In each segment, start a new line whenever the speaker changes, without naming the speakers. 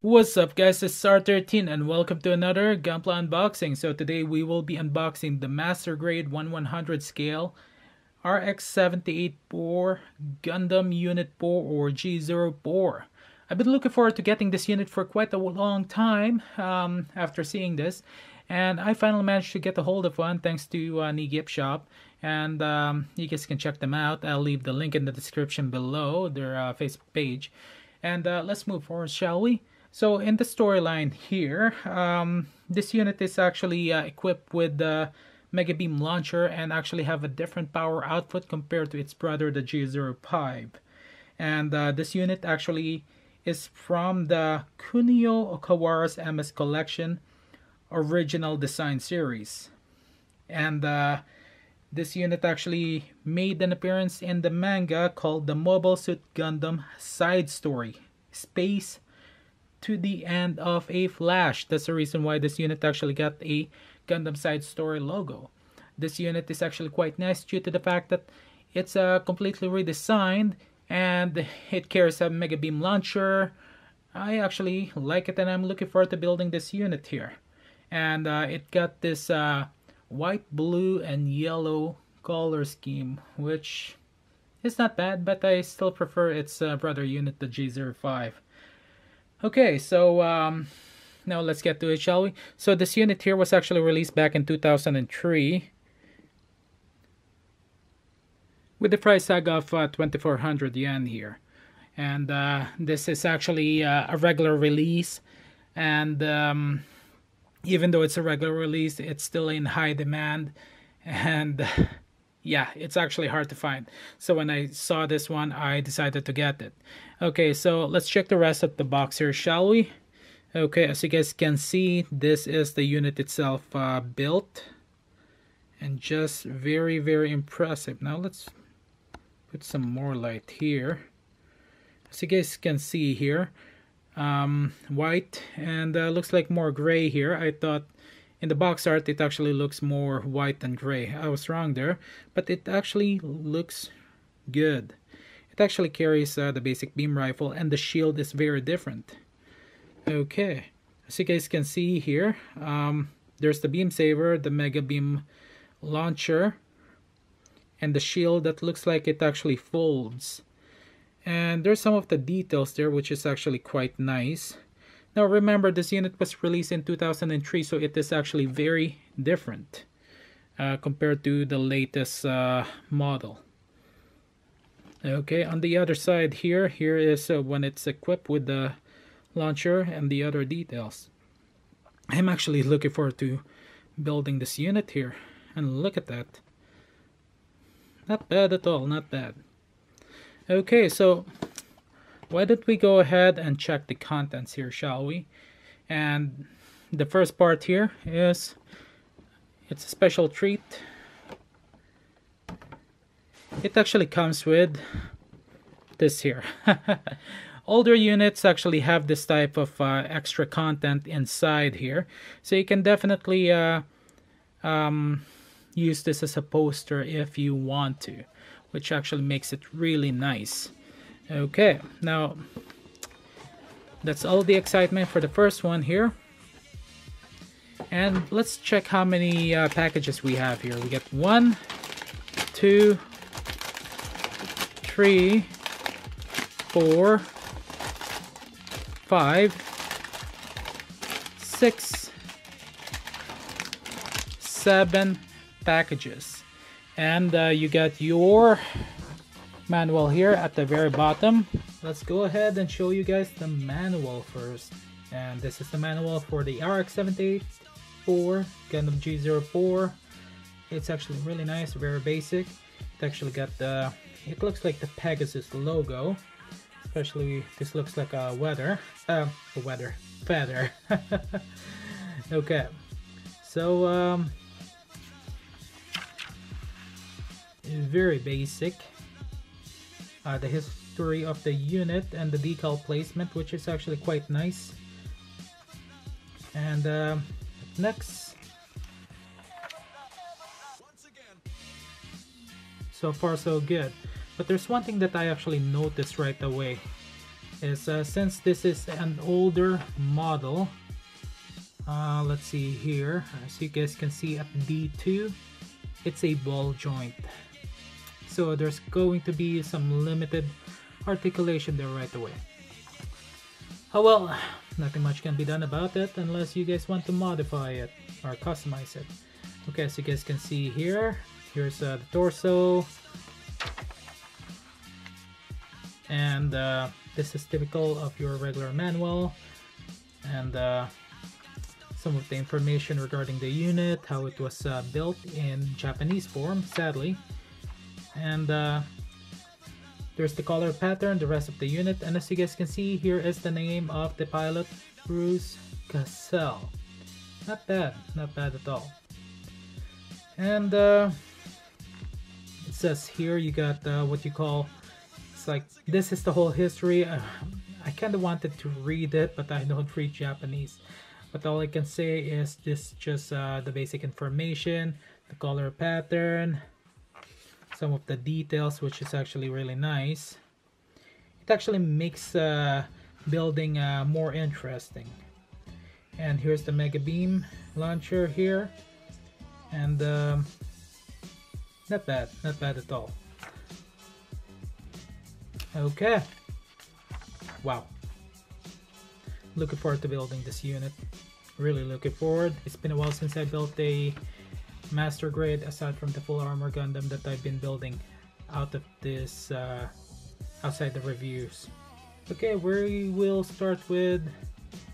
What's up guys, it's R13 and welcome to another Gunpla unboxing. So today we will be unboxing the Master Grade 1/100 scale RX-78-04 Gundam Unit 4 or G04. I've been looking forward to getting this unit for quite a long time after seeing this, and I finally managed to get a hold of one thanks to Nii Gift Shop, and you guys can check them out. I'll leave the link in the description below, their Facebook page. And let's move forward, shall we? So in the storyline here, this unit is actually equipped with the Mega Beam Launcher and actually have a different power output compared to its brother, the G05. And this unit actually is from the Kunio Okawara's MS Collection original design series. And this unit actually made an appearance in the manga called the Mobile Suit Gundam Side Story, Space to the End of a Flash. That's the reason why this unit actually got a Gundam Side Story logo. This unit is actually quite nice due to the fact that it's completely redesigned and it carries a Mega Beam Launcher. I actually like it and I'm looking forward to building this unit here. And it got this white, blue, and yellow color scheme, which is not bad, but I still prefer its brother unit, the G05. Okay, so now let's get to it, shall we? So this unit here was actually released back in 2003 with the price tag of 2,400 yen here. And this is actually a regular release, and even though it's a regular release, it's still in high demand, and yeah, it's actually hard to find. So when I saw this one, I decided to get it. Okay, so let's check the rest of the box here, shall we? Okay, as you guys can see, this is the unit itself built, and just very, very impressive. Now let's put some more light here. As you guys can see here, white, and looks like more gray here. I thought in the box art it actually looks more white than gray. I was wrong there, but it actually looks good. It actually carries the basic beam rifle, and the shield is very different. Okay, as you guys can see here, there's the beam saber, the Mega Beam Launcher, and the shield that looks like it actually folds. And there's some of the details there, which is actually quite nice. Now remember, this unit was released in 2003, so it is actually very different compared to the latest model. Okay, on the other side here is when it's equipped with the launcher and the other details. I'm actually looking forward to building this unit here, and look at that. Not bad at all, not bad. Okay, so why don't we go ahead and check the contents here, shall we? And the first part here is, it's a special treat. It actually comes with this here. Older units actually have this type of extra content inside here, so you can definitely use this as a poster if you want to, which actually makes it really nice. Okay, now that's all the excitement for the first one here, and let's check how many packages we have here. We get 1, 2, 3, 4, 5, 6, 7 packages, and you got your manual here at the very bottom. Let's go ahead and show you guys the manual first. And this is the manual for the RX-78-04 Gundam G04. It's actually really nice, very basic. It actually got the, it looks like the Pegasus logo. Especially this looks like a feather. Okay, so very basic. The history of the unit and the decal placement, which is actually quite nice. And next, so far so good. But there's one thing that I actually noticed right away. is since this is an older model, let's see here, as you guys can see at D2, it's a ball joint. So there's going to be some limited articulation there right away. Oh well, nothing much can be done about it unless you guys want to modify it or customize it. Okay, as you guys can see here, here's the torso. And this is typical of your regular manual. And some of the information regarding the unit, how it was built in Japanese form, sadly. And there's the color pattern, the rest of the unit, and as you guys can see, here is the name of the pilot, Bruce Cassell. Not bad at all. And it says here you got what you call, it's like, this is the whole history. I kind of wanted to read it, but I don't read Japanese. But all I can say is this just the basic information, the color pattern, some of the details, which is actually really nice. It actually makes building more interesting. And here's the Mega Beam launcher here, and not bad at all. Okay, wow, looking forward to building this unit, really looking forward. It's been a while since I built a master grade aside from the full armor Gundam that I've been building out of this outside the reviews. Okay, we will start with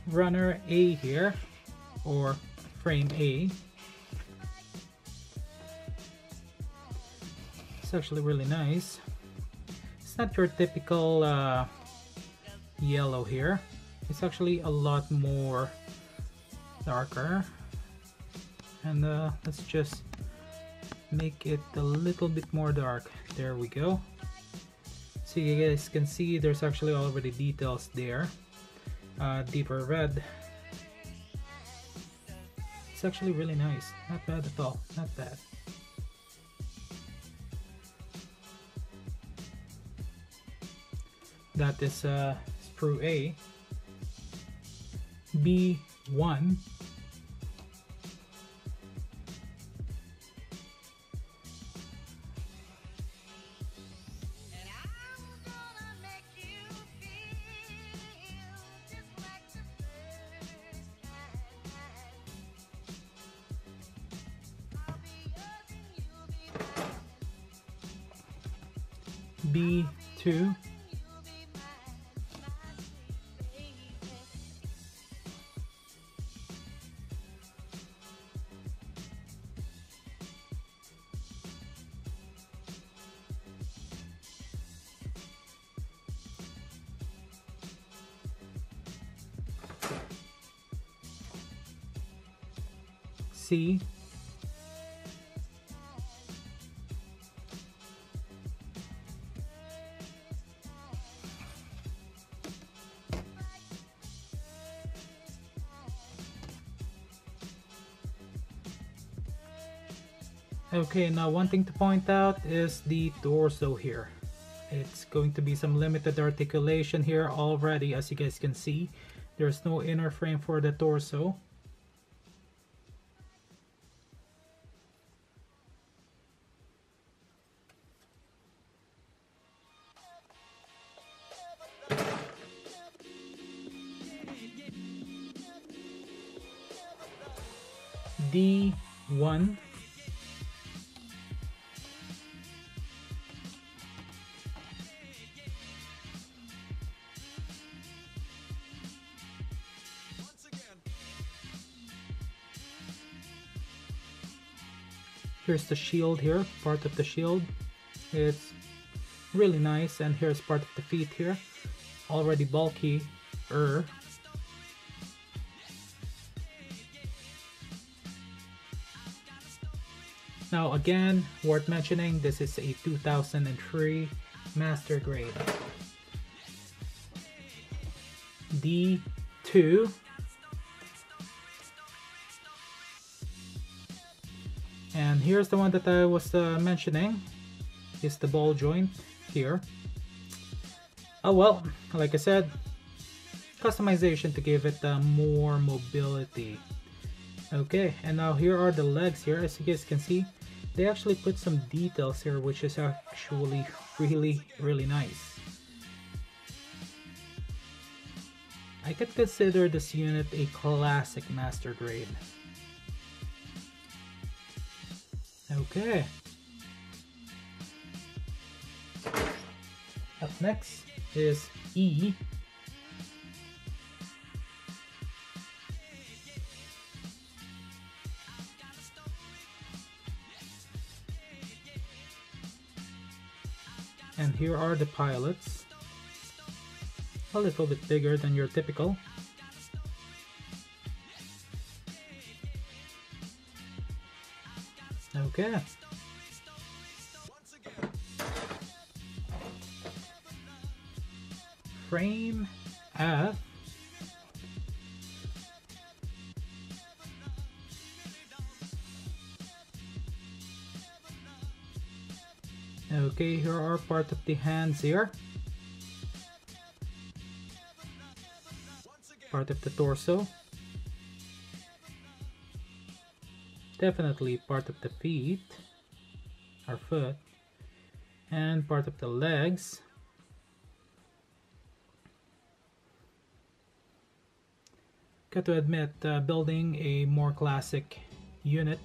runner A here, or frame A. It's actually really nice. It's not your typical yellow here. It's actually a lot more darker. And let's just make it a little bit more dark. There we go. So you guys can see there's actually already details there. Deeper red. It's actually really nice. Not bad at all. Not bad. That is sprue A. B1. B2. C. Okay, now one thing to point out is the torso here. It's going to be some limited articulation here already, as you guys can see. There's no inner frame for the torso. D1. Here's the shield here, part of the shield. It's really nice, and here's part of the feet here. Already bulky. Now again, worth mentioning, this is a 2003 master grade. D2. And here's the one that I was mentioning, is the ball joint here. Oh well, like I said, customization to give it more mobility. Okay, and now here are the legs here. As you guys can see, they actually put some details here, which is actually really nice. I could consider this unit a classic master grade. Okay. Up next is E. And here are the pilots. A little bit bigger than your typical. Okay. Frame F. Okay, here are part of the hands here. Part of the torso. Definitely part of the feet, or foot, and part of the legs. Got to admit, building a more classic unit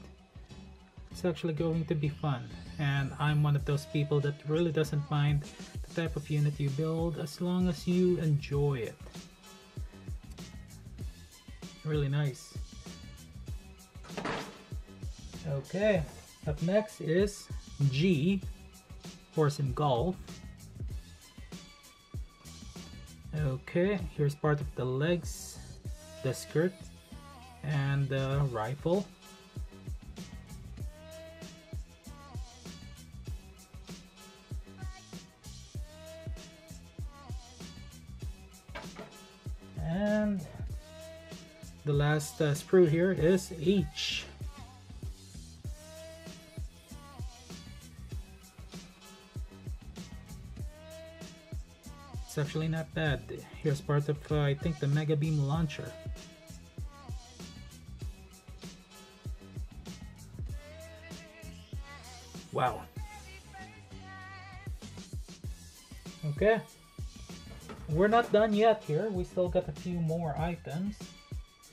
is actually going to be fun, and I'm one of those people that really doesn't mind the type of unit you build as long as you enjoy it. Really nice. Okay, up next is G, horse and golf. Okay, here's part of the legs, the skirt, and the rifle. And the last sprue here is H. It's actually not bad. Here's part of, I think, the Mega Beam launcher. Wow. Okay. We're not done yet here. We still got a few more items.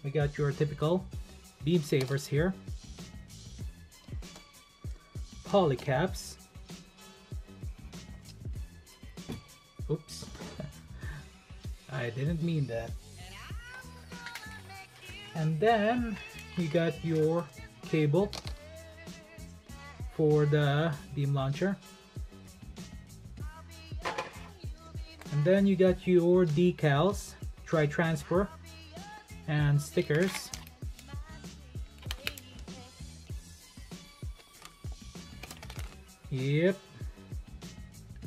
We got your typical beam sabers here. Polycaps. Oops. I didn't mean that. And then you got your cable for the beam launcher. And then you got your decals, tri-transfer, and stickers. Yep.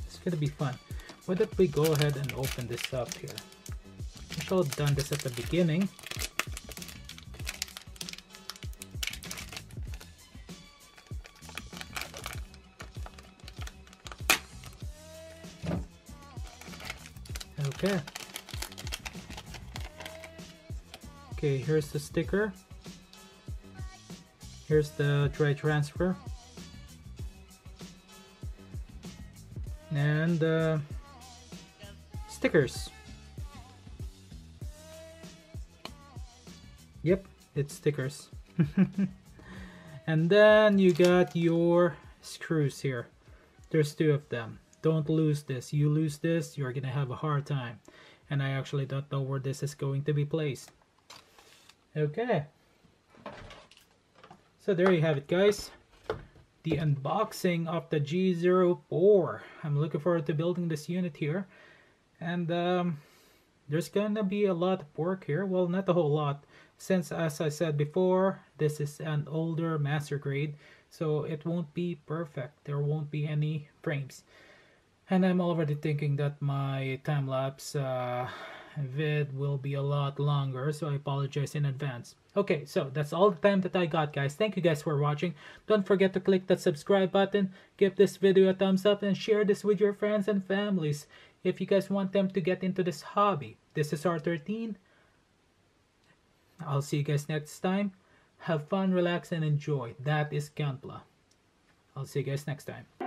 It's gonna be fun. Why don't we go ahead and open this up here? I should have done this at the beginning. Okay. Okay, here's the sticker. Here's the dry transfer. And stickers. Yep, it's stickers. And then you got your screws here. There's two of them. Don't lose this. You lose this, you're gonna have a hard time. And I actually don't know where this is going to be placed. Okay. So there you have it, guys. The unboxing of the G04. I'm looking forward to building this unit here. And there's gonna be a lot of work here. Well, not a whole lot. Since, as I said before, this is an older master grade. So it won't be perfect. There won't be any frames. And I'm already thinking that my time-lapse vid will be a lot longer, so I apologize in advance. Okay, so that's all the time that I got, guys. Thank you guys for watching. Don't forget to click that subscribe button, give this video a thumbs up, and share this with your friends and families. if you guys want them to get into this hobby. This is R13. I'll see you guys next time. Have fun, relax, and enjoy. That is Gunpla. I'll see you guys next time.